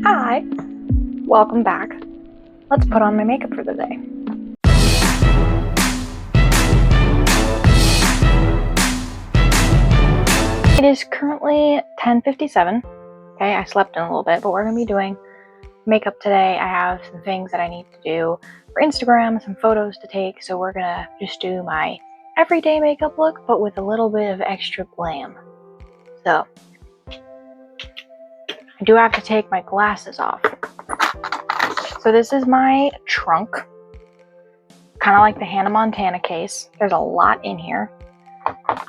Hi, welcome back. Let's put on my makeup for the day. It is currently 10:57. Okay, I slept in a little bit, but we're going to be doing makeup today. I have some things that I need to do for Instagram, some photos to take, so we're going to just do my everyday makeup look, but with a little bit of extra glam. So, I do have to take my glasses off. So this is my trunk, kind of like the Hannah Montana case. There's a lot in here.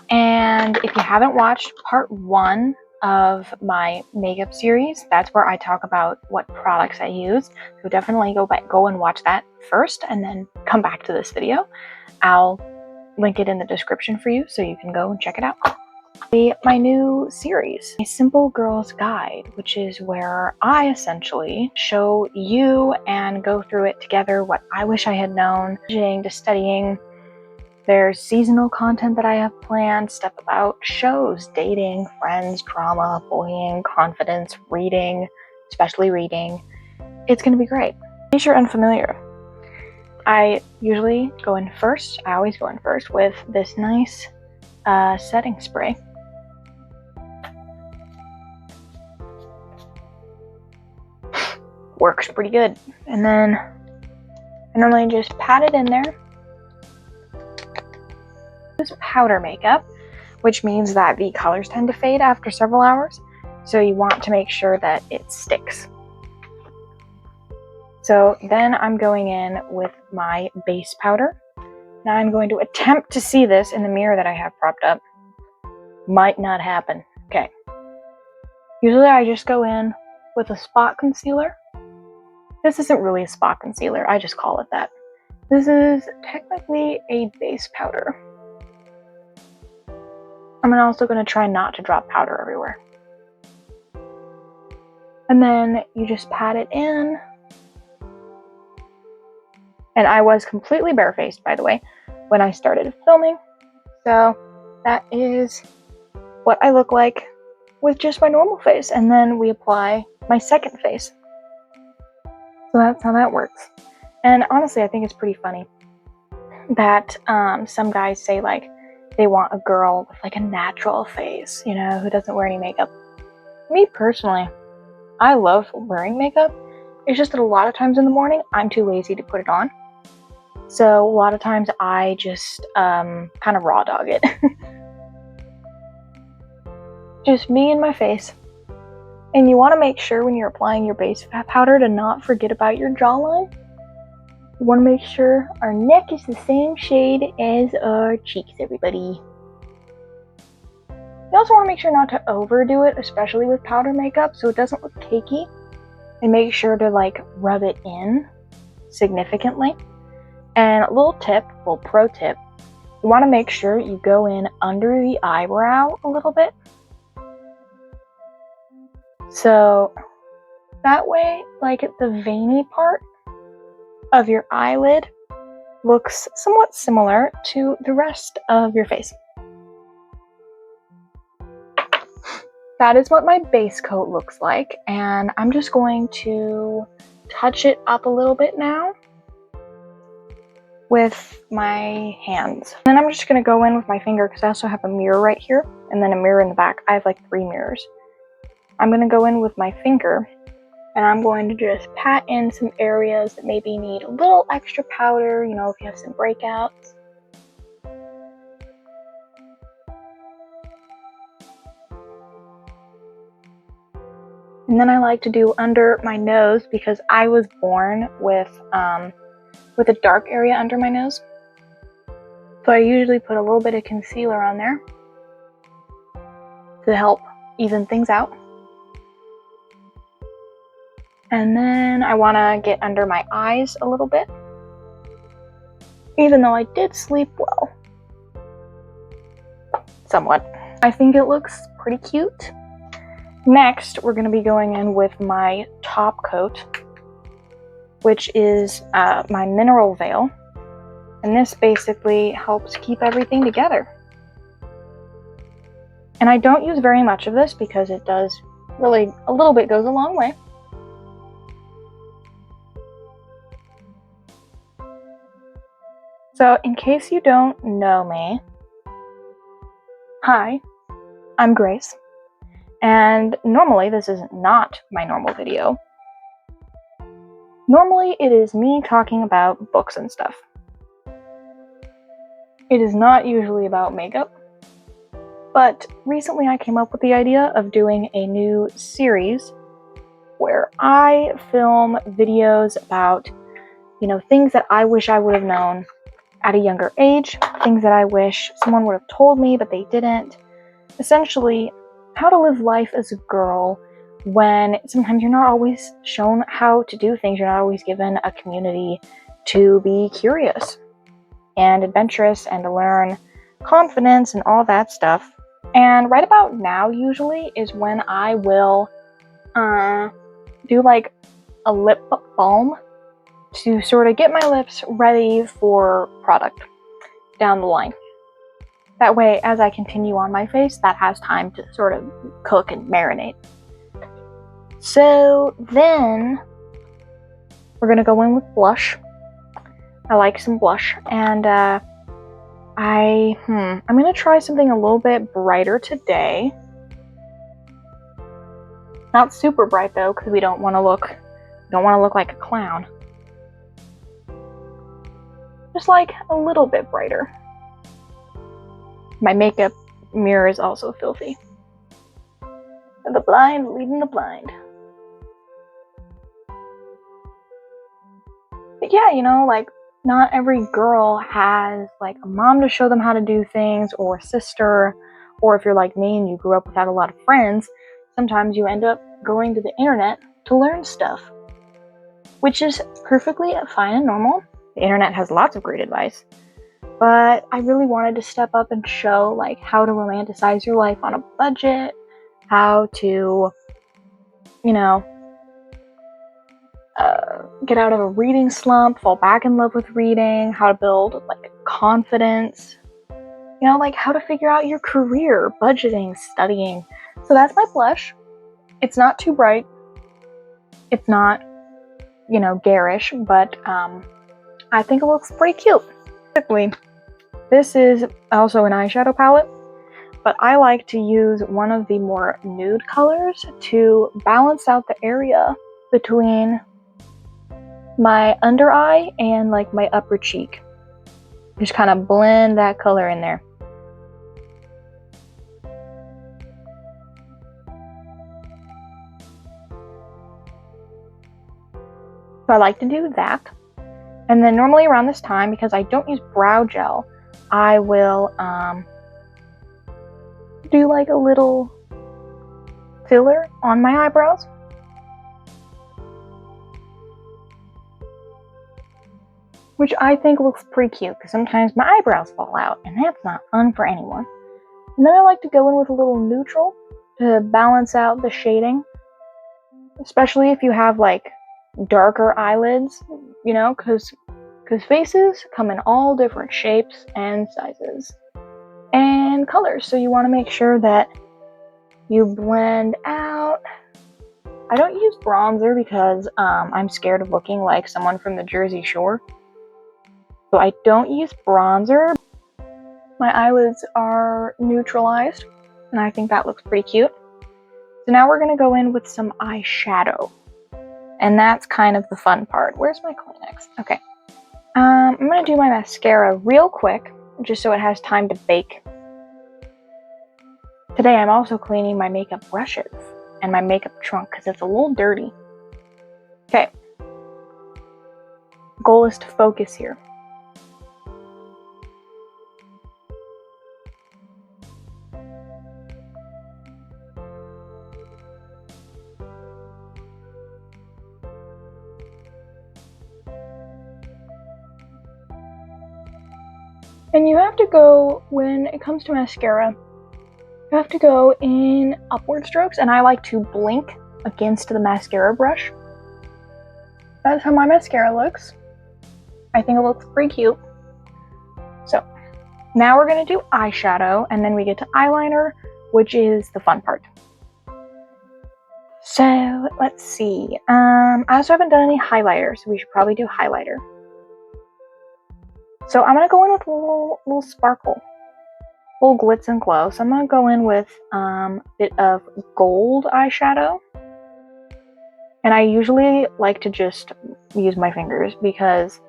And if you haven't watched part 1 of my makeup series, that's where I talk about what products I use. So definitely go and watch that first and then come back to this video. I'll link it in the description for you so you can go and check it out. My new series, A Simple Girl's Guide, which is where I essentially show you and go through it together what I wish I had known, to studying. There's seasonal content that I have planned, stuff about shows, dating, friends, drama, bullying, confidence, reading, especially reading. It's going to be great. In case you're unfamiliar, I usually go in first. I always go in first with this nice setting spray. Works pretty good. And then I normally just pat it in there. This powder makeup, which means that the colors tend to fade after several hours, so you want to make sure that it sticks. So then I'm going in with my base powder. Now I'm going to attempt to see this in the mirror that I have propped up. Might not happen. Okay. Usually I just go in with a spot concealer. This isn't really a spot concealer, I just call it that. This is technically a base powder. I'm also going to try not to drop powder everywhere. And then you just pat it in. And I was completely barefaced, by the way, when I started filming. So that is what I look like with just my normal face. And then we apply my second face. So that's how that works. And honestly, I think it's pretty funny that some guys say like they want a girl with like a natural face, you know, who doesn't wear any makeup. Me personally, I love wearing makeup. It's just that a lot of times in the morning, I'm too lazy to put it on. So a lot of times I just kind of raw dog it. Just me and my face. And you want to make sure when you're applying your base powder to not forget about your jawline. You want to make sure our neck is the same shade as our cheeks, everybody. You also want to make sure not to overdo it, especially with powder makeup, so it doesn't look cakey. And make sure to like rub it in significantly. And a little pro tip, you want to make sure you go in under the eyebrow a little bit. So that way, like the veiny part of your eyelid looks somewhat similar to the rest of your face. That is what my base coat looks like, and I'm just going to touch it up a little bit now with my hands. And then I'm just going to go in with my finger because I also have a mirror right here and then a mirror in the back. I have like 3 mirrors. I'm going to go in with my finger and I'm going to just pat in some areas that maybe need a little extra powder, you know, if you have some breakouts. And then I like to do under my nose because I was born with a dark area under my nose. So I usually put a little bit of concealer on there to help even things out. And then I want to get under my eyes a little bit, even though I did sleep well. Somewhat. I think it looks pretty cute. Next, we're going to be going in with my top coat, which is my mineral veil. And this basically helps keep everything together. And I don't use very much of this because it does really, a little bit goes a long way. So in case you don't know me, hi, I'm Grace, and normally this is not my normal video. Normally it is me talking about books and stuff. It is not usually about makeup, but recently I came up with the idea of doing a new series where I film videos about, things that I wish I would have known at a younger age, things that I wish someone would have told me but they didn't. Essentially, how to live life as a girl when sometimes you're not always shown how to do things. You're not always given a community to be curious and adventurous and to learn confidence and all that stuff. And right about now usually is when I will do like a lip balm to sort of get my lips ready for product down the line. That way, as I continue on my face, that has time to sort of cook and marinate. So then we're gonna go in with blush. I like some blush, and I'm gonna try something a little bit brighter today. Not super bright though, because we don't want to look like a clown. Just like a little bit brighter. My makeup mirror is also filthy. And the blind leading the blind. But yeah, not every girl has like a mom to show them how to do things, or a sister, or if you're like me and you grew up without a lot of friends, sometimes you end up going to the internet to learn stuff, which is perfectly fine and normal. The internet has lots of great advice, but I really wanted to step up and show like how to romanticize your life on a budget, how to, get out of a reading slump, fall back in love with reading, how to build like confidence, like how to figure out your career, budgeting, studying. So that's my blush. It's not too bright. It's not, garish, but I think it looks pretty cute. Typically, this is also an eyeshadow palette, but I like to use one of the more nude colors to balance out the area between my under eye and like my upper cheek. Just kind of blend that color in there. So I like to do that. And then normally around this time, because I don't use brow gel, I will do like a little filler on my eyebrows. Which I think looks pretty cute, because sometimes my eyebrows fall out, and that's not fun for anyone. And then I like to go in with a little neutral to balance out the shading, especially if you have like darker eyelids, because faces come in all different shapes and sizes and colors, so you want to make sure that you blend out. I don't use bronzer because I'm scared of looking like someone from the Jersey Shore. So I don't use bronzer. My eyelids are neutralized, and I think that looks pretty cute. So now we're going to go in with some eyeshadow, and that's kind of the fun part. Where's my Kleenex? Okay. I'm going to do my mascara real quick, just so it has time to bake. Today I'm also cleaning my makeup brushes and my makeup trunk because it's a little dirty. Okay. Goal is to focus here. And you have to go, when it comes to mascara, you have to go in upward strokes, and I like to blink against the mascara brush. That's how my mascara looks. I think it looks pretty cute. So now we're going to do eyeshadow, and then we get to eyeliner, which is the fun part. So let's see. I also haven't done any highlighter, so we should probably do highlighter. So I'm going to go in with a little sparkle, a little glitz and glow. So I'm going to go in with a bit of gold eyeshadow. And I usually like to just use my fingers because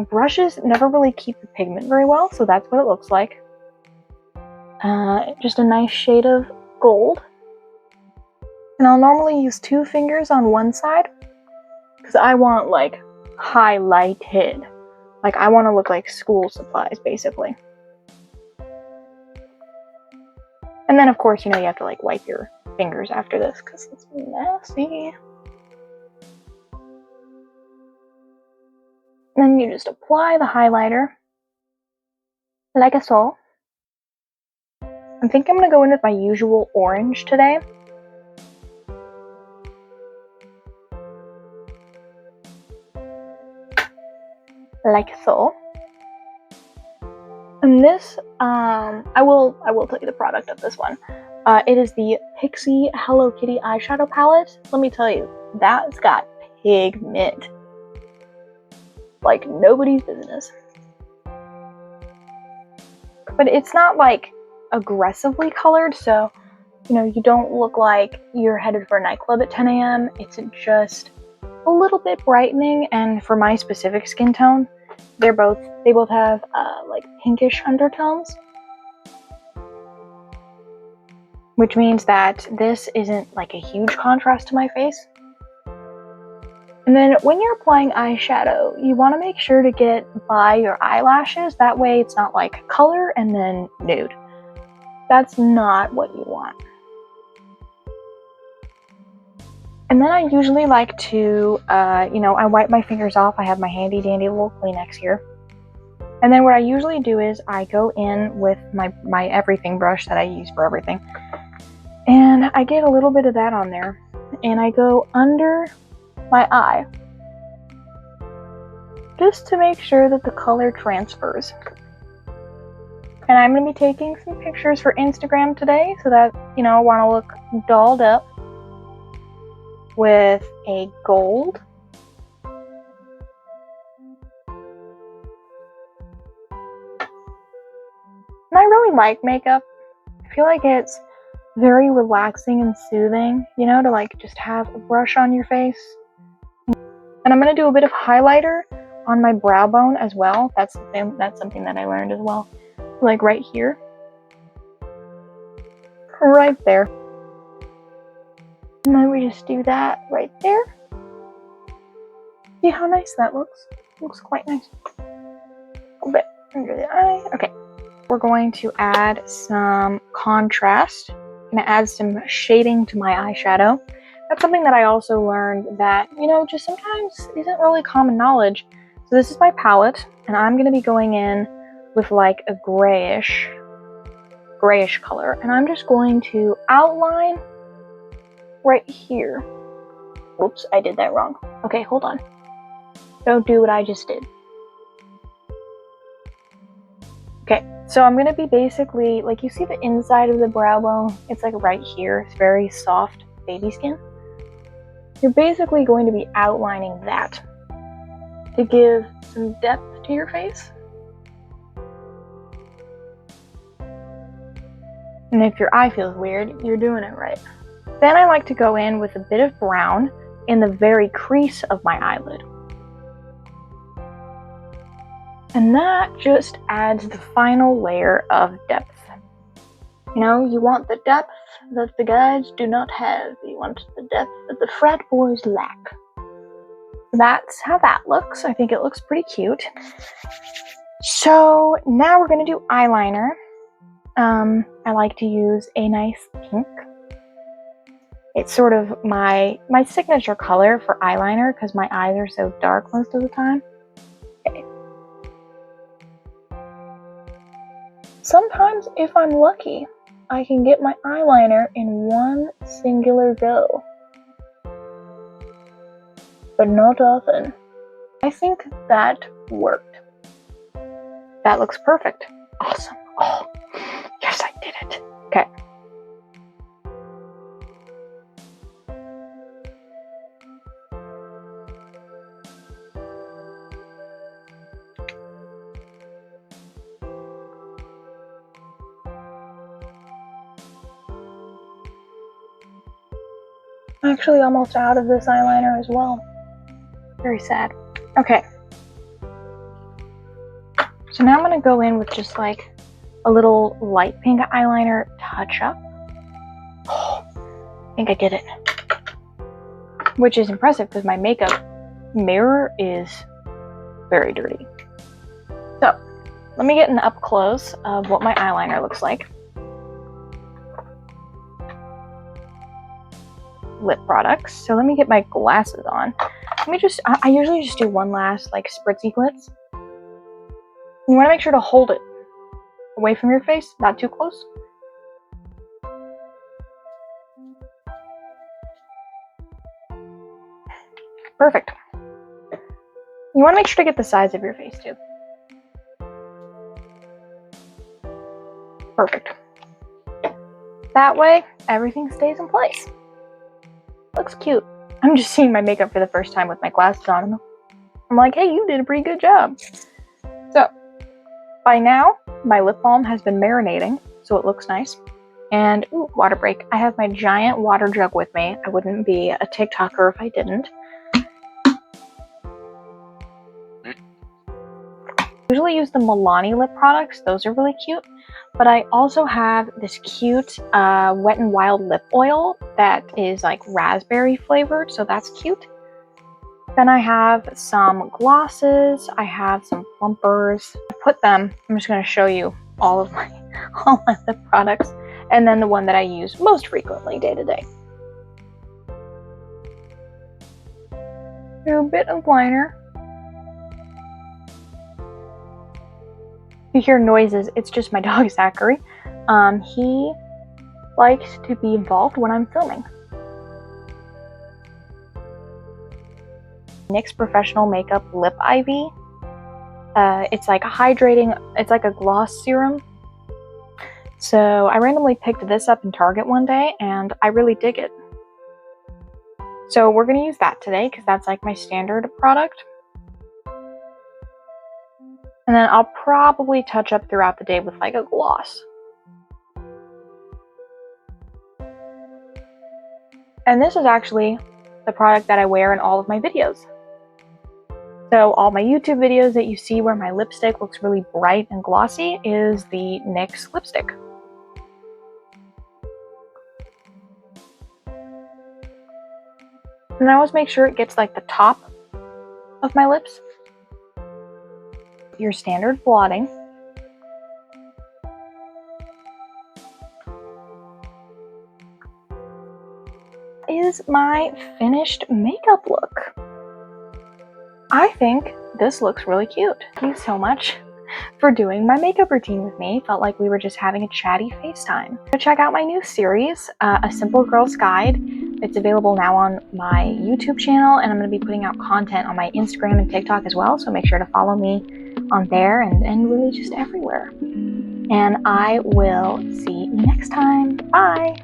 brushes never really keep the pigment very well. So that's what it looks like. Just a nice shade of gold. And I'll normally use 2 fingers on one side because I want like highlighted. Like I want to look like school supplies basically. And then of course, you know, you have to like wipe your fingers after this because it's messy. Then you just apply the highlighter like so. I think I'm going to go in with my usual orange today. Like so. And this, I will tell you the product of this one. It is the Pixi Hello Kitty eyeshadow palette. Let me tell you, that's got pigment. Like nobody's business. But it's not like aggressively colored, so you know, you don't look like you're headed for a nightclub at 10 a.m. It's just a little bit brightening, and for my specific skin tone, they both have like pinkish undertones, which means that this isn't like a huge contrast to my face. And then when you're applying eyeshadow, you want to make sure to get by your eyelashes. That way it's not like color and then nude. That's not what you want. And then I usually like to, you know, I wipe my fingers off. I have my handy dandy little Kleenex here. And then what I usually do is I go in with my everything brush that I use for everything. And I get a little bit of that on there. And I go under my eye. Just to make sure that the color transfers. And I'm going to be taking some pictures for Instagram today. So that, you know, I want to look dolled up with a gold. And I really like makeup. I feel like it's very relaxing and soothing, you know, to like just have a brush on your face. And I'm going to do a bit of highlighter on my brow bone as well. That's something that I learned as well. Like right here. Right there. And then we just do that right there. See how nice that looks? Looks quite nice. A little bit under the eye. Okay. We're going to add some contrast. I'm going to add some shading to my eyeshadow. That's something that I also learned that, you know, just sometimes isn't really common knowledge. So this is my palette, and I'm going to be going in with like a grayish color. And I'm just going to outline right here. Oops, I did that wrong. Okay, hold on. Don't do what I just did. Okay, so I'm going to be basically, like you see the inside of the brow bone? It's like right here. It's very soft baby skin. You're basically going to be outlining that to give some depth to your face. And if your eye feels weird, you're doing it right. Then I like to go in with a bit of brown in the very crease of my eyelid. And that just adds the final layer of depth. You know, you want the depth that the guys do not have. You want the depth that the frat boys lack. That's how that looks. I think it looks pretty cute. So now we're going to do eyeliner. I like to use a nice pink. It's sort of my signature color for eyeliner because my eyes are so dark most of the time. Okay. Sometimes, if I'm lucky, I can get my eyeliner in one singular go. But not often. I think that worked. That looks perfect. Awesome. Oh, yes, I did it. Okay. I'm actually almost out of this eyeliner as well. Very sad. Okay. So now I'm going to go in with just like a little light pink eyeliner touch up. Oh, I think I did it. Which is impressive because my makeup mirror is very dirty. So let me get an up close of what my eyeliner looks like. Lip products. So let me get my glasses on. I usually just do one last like spritzy glitz. You want to make sure to hold it away from your face, not too close. Perfect. You want to make sure to get the size of your face too. Perfect. That way, everything stays in place. Looks cute. I'm just seeing my makeup for the first time with my glasses on. I'm like, hey, you did a pretty good job. So, by now, my lip balm has been marinating, so it looks nice. And, ooh, water break. I have my giant water jug with me. I wouldn't be a TikToker if I didn't. I usually use the Milani lip products. Those are really cute. But I also have this cute Wet n Wild lip oil that is like raspberry flavored, so that's cute. Then I have some glosses. I have some plumpers. I put them, I'm just going to show you all my lip products. And then the one that I use most frequently day to day. A bit of liner. If you hear noises, it's just my dog Zachary. He likes to be involved when I'm filming. NYX Professional Makeup Lip IV. It's like a hydrating, it's like a gloss serum. So I randomly picked this up in Target one day and I really dig it. So we're going to use that today because that's like my standard product. And then I'll probably touch up throughout the day with like a gloss. And this is actually the product that I wear in all of my videos. So all my YouTube videos that you see where my lipstick looks really bright and glossy is the NYX lipstick. And I always make sure it gets like the top of my lips. Your standard blotting. Is my finished makeup look. I think this looks really cute. Thank you so much for doing my makeup routine with me. Felt like we were just having a chatty FaceTime. Check out my new series, A Simple Girl's Guide. It's available now on my YouTube channel, and I'm going to be putting out content on my Instagram and TikTok as well, so make sure to follow me on there and really just everywhere. And I will see you next time. Bye!